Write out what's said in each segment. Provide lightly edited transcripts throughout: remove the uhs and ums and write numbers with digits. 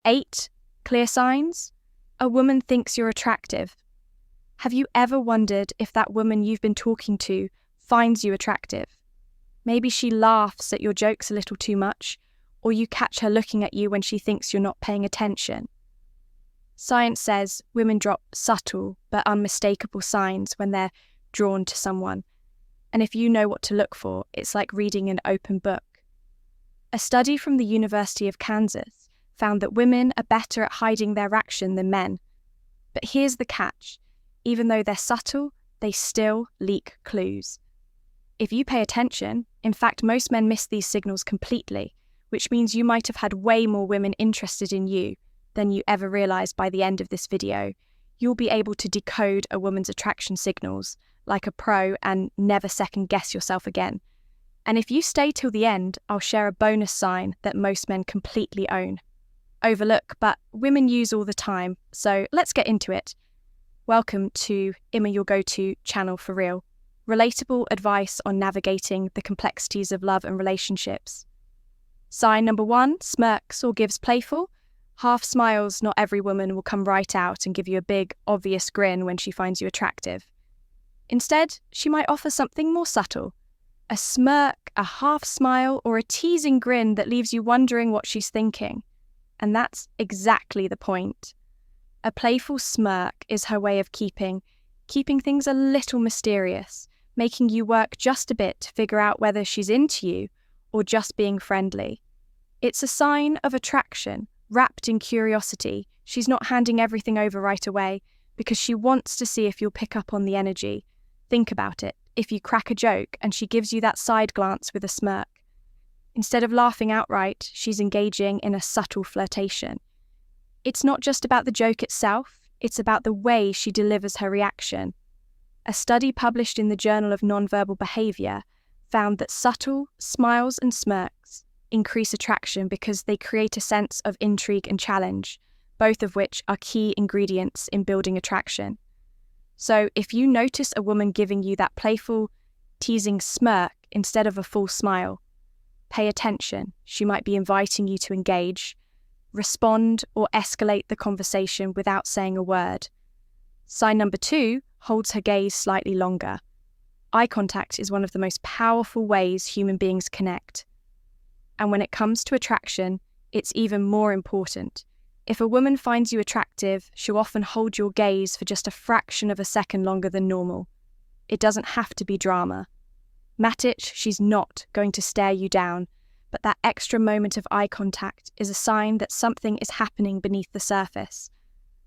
8 clear signs. A woman thinks you're attractive. Have you ever wondered if that woman you've been talking to finds you attractive? Maybe she laughs at your jokes a little too much, or you catch her looking at you when she thinks you're not paying attention. Science says women drop subtle but unmistakable signs when they're drawn to someone. And if you know what to look for, it's like reading an open book. A study from the University of Kansas found that women are better at hiding their action than men. But here's the catch. Even though they're subtle, they still leak clues. If you pay attention, in fact, most men miss these signals completely, which means you might have had way more women interested in you than you ever realised by the end of this video. You'll be able to decode a woman's attraction signals like a pro and never second guess yourself again. And if you stay till the end, I'll share a bonus sign that most men completely overlook, but women use all the time. So let's get into it. Welcome to Emma, your go-to channel for real. Relatable advice on navigating the complexities of love and relationships. Sign number 1, smirks or gives playful. Half smiles, not every woman will come right out and give you a big, obvious grin when she finds you attractive. Instead, she might offer something more subtle. A smirk, a half smile, or a teasing grin that leaves you wondering what she's thinking. And that's exactly the point. A playful smirk is her way of keeping things a little mysterious, making you work just a bit to figure out whether she's into you or just being friendly. It's a sign of attraction, wrapped in curiosity. She's not handing everything over right away because she wants to see if you'll pick up on the energy. Think about it. If you crack a joke and she gives you that side glance with a smirk, instead of laughing outright, she's engaging in a subtle flirtation. It's not just about the joke itself, it's about the way she delivers her reaction. A study published in the Journal of Nonverbal Behavior found that subtle smiles and smirks increase attraction because they create a sense of intrigue and challenge, both of which are key ingredients in building attraction. So if you notice a woman giving you that playful, teasing smirk instead of a full smile, pay attention. She might be inviting you to engage, respond, or escalate the conversation without saying a word. Sign number 2 holds her gaze slightly longer. Eye contact is one of the most powerful ways human beings connect. And when it comes to attraction, it's even more important. If a woman finds you attractive, she'll often hold your gaze for just a fraction of a second longer than normal. It doesn't have to be drama. Matic, she's not going to stare you down, but that extra moment of eye contact is a sign that something is happening beneath the surface.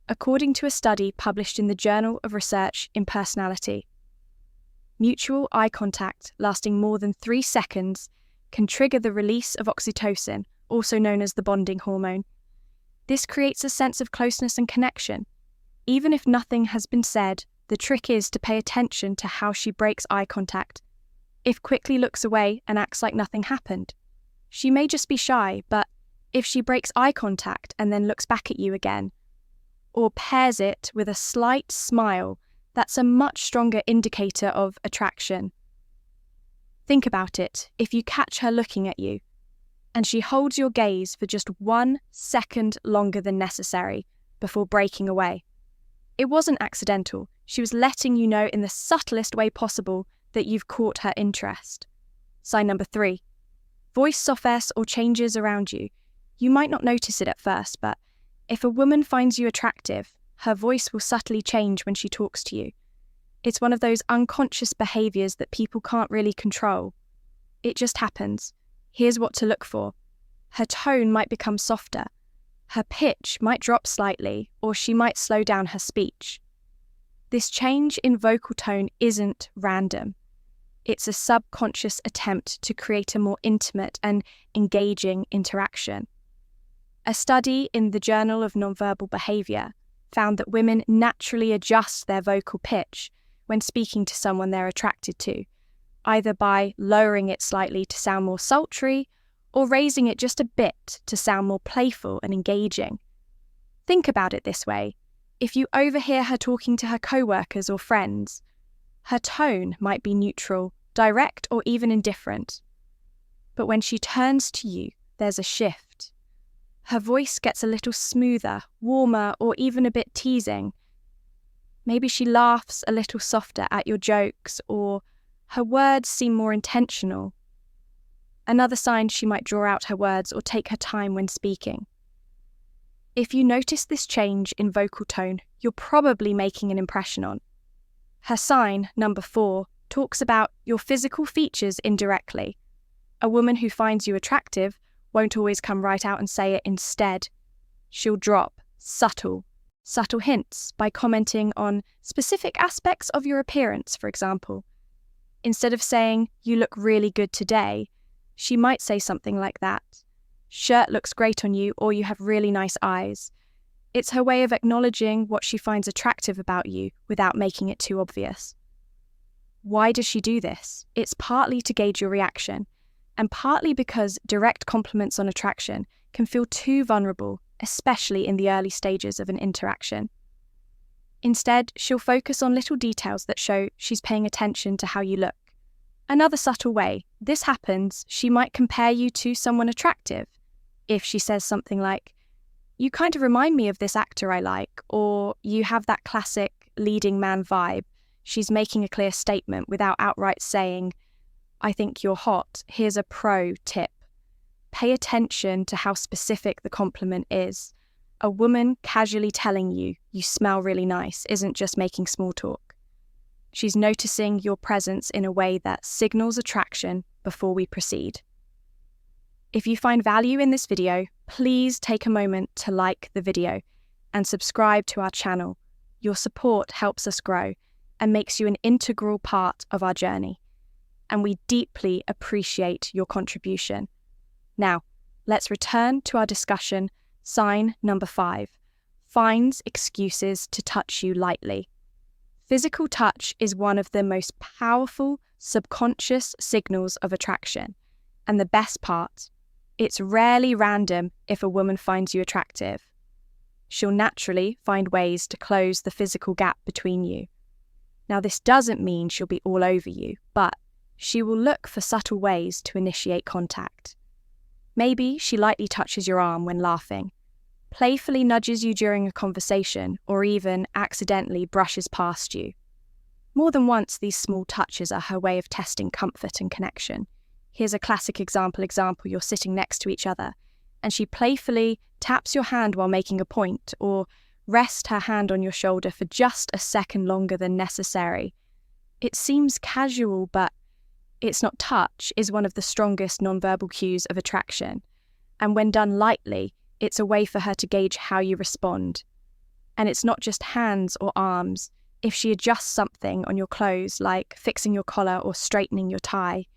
According to a study published in the Journal of Research in Personality, mutual eye contact lasting more than 3 seconds can trigger the release of oxytocin, also known as the bonding hormone. This creates a sense of closeness and connection. Even if nothing has been said, the trick is to pay attention to how she breaks eye contact. If quickly looks away and acts like nothing happened, she may just be shy, but if she breaks eye contact and then looks back at you again, or pairs it with a slight smile, that's a much stronger indicator of attraction. Think about it. If you catch her looking at you, and she holds your gaze for just 1 second longer than necessary before breaking away, it wasn't accidental. She was letting you know in the subtlest way possible that you've caught her interest. Sign number 3. Voice softness or changes around you. You might not notice it at first, but if a woman finds you attractive, her voice will subtly change when she talks to you. It's one of those unconscious behaviors that people can't really control. It just happens. Here's what to look for. Her tone might become softer. Her pitch might drop slightly, or she might slow down her speech. This change in vocal tone isn't random. It's a subconscious attempt to create a more intimate and engaging interaction. A study in the Journal of Nonverbal Behavior found that women naturally adjust their vocal pitch when speaking to someone they're attracted to, either by lowering it slightly to sound more sultry or raising it just a bit to sound more playful and engaging. Think about it this way. If you overhear her talking to her co-workers or friends, her tone might be neutral, direct, or even indifferent. But when she turns to you, there's a shift. Her voice gets a little smoother, warmer, or even a bit teasing. Maybe she laughs a little softer at your jokes, or her words seem more intentional. Another sign, she might draw out her words or take her time when speaking. If you notice this change in vocal tone, you're probably making an impression on. Her sign, number 4, talks about your physical features indirectly. A woman who finds you attractive won't always come right out and say it. Instead, she'll drop subtle hints by commenting on specific aspects of your appearance, for example. Instead of saying, "You look really good today," she might say something like that. "Shirt looks great on you," or "You have really nice eyes." It's her way of acknowledging what she finds attractive about you without making it too obvious. Why does she do this? It's partly to gauge your reaction, and partly because direct compliments on attraction can feel too vulnerable, especially in the early stages of an interaction. Instead, she'll focus on little details that show she's paying attention to how you look. Another subtle way this happens, she might compare you to someone attractive. If she says something like, "You kind of remind me of this actor I like," or "You have that classic leading man vibe," she's making a clear statement without outright saying, "I think you're hot. Here's a pro tip." Pay attention to how specific the compliment is. A woman casually telling you, "You smell really nice," isn't just making small talk. She's noticing your presence in a way that signals attraction before we proceed. If you find value in this video, please take a moment to like the video and subscribe to our channel. Your support helps us grow and makes you an integral part of our journey, and we deeply appreciate your contribution. Now, let's return to our discussion. Sign number 5, finds excuses to touch you lightly. Physical touch is one of the most powerful subconscious signals of attraction, and the best part, it's rarely random if a woman finds you attractive. She'll naturally find ways to close the physical gap between you. Now, this doesn't mean she'll be all over you, but she will look for subtle ways to initiate contact. Maybe she lightly touches your arm when laughing, playfully nudges you during a conversation, or even accidentally brushes past you. More than once, these small touches are her way of testing comfort and connection. Here's a classic example. You're sitting next to each other, and she playfully taps your hand while making a point, or rests her hand on your shoulder for just a second longer than necessary. It seems casual, but it's not. Touch is one of the strongest nonverbal cues of attraction, and when done lightly, it's a way for her to gauge how you respond. And it's not just hands or arms. If she adjusts something on your clothes, like fixing your collar or straightening your tie,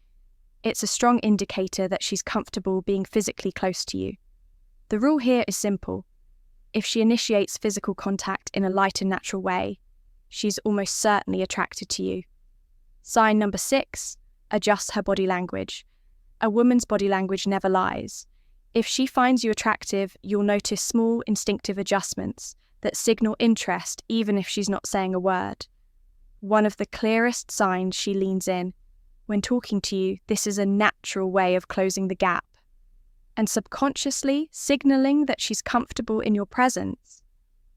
it's a strong indicator that she's comfortable being physically close to you. The rule here is simple. If she initiates physical contact in a light and natural way, she's almost certainly attracted to you. Sign number 6, adjusts her body language. A woman's body language never lies. If she finds you attractive, you'll notice small instinctive adjustments that signal interest even if she's not saying a word. One of the clearest signs she leans in. When talking to you, this is a natural way of closing the gap and subconsciously signaling that she's comfortable in your presence.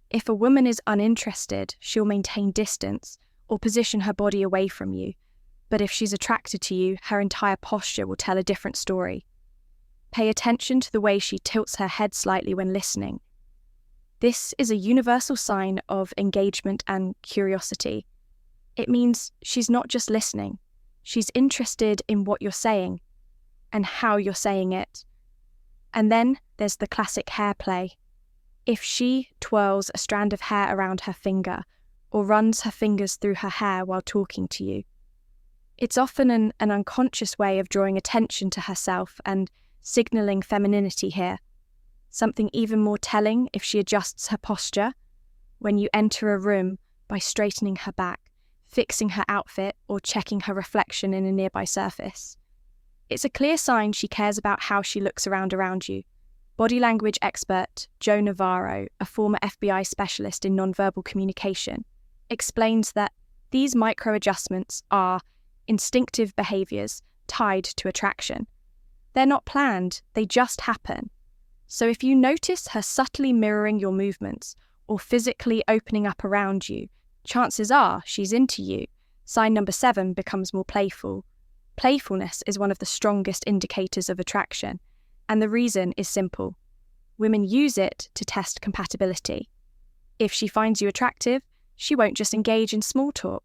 If a woman is uninterested, she'll maintain distance or position her body away from you. But if she's attracted to you, her entire posture will tell a different story. Pay attention to the way she tilts her head slightly when listening. This is a universal sign of engagement and curiosity. It means she's not just listening. She's interested in what you're saying and how you're saying it. And then there's the classic hair play. If she twirls a strand of hair around her finger or runs her fingers through her hair while talking to you, it's often an unconscious way of drawing attention to herself and signaling femininity here. Something even more telling if she adjusts her posture when you enter a room by straightening her back, fixing her outfit, or checking her reflection in a nearby surface. It's a clear sign she cares about how she looks around you. Body language expert Joe Navarro, a former FBI specialist in nonverbal communication, explains that these micro-adjustments are instinctive behaviors tied to attraction. They're not planned, they just happen. So if you notice her subtly mirroring your movements or physically opening up around you, chances are she's into you. Sign number 7 becomes more playful. Playfulness is one of the strongest indicators of attraction, and the reason is simple. Women use it to test compatibility. If she finds you attractive, she won't just engage in small talk.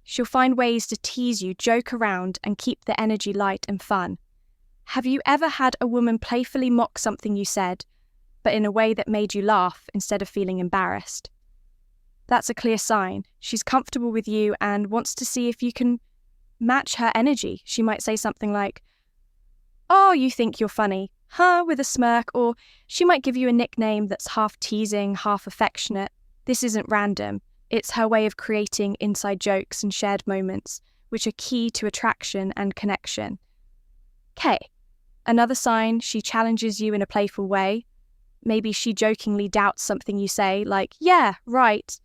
She'll find ways to tease you, joke around, and keep the energy light and fun. Have you ever had a woman playfully mock something you said, but in a way that made you laugh instead of feeling embarrassed? That's a clear sign. She's comfortable with you and wants to see if you can match her energy. She might say something like, "Oh, you think you're funny, huh?" with a smirk, or she might give you a nickname that's half teasing, half affectionate. This isn't random. It's her way of creating inside jokes and shared moments, which are key to attraction and connection. Okay, another sign, she challenges you in a playful way. Maybe she jokingly doubts something you say, like, "Yeah, right,"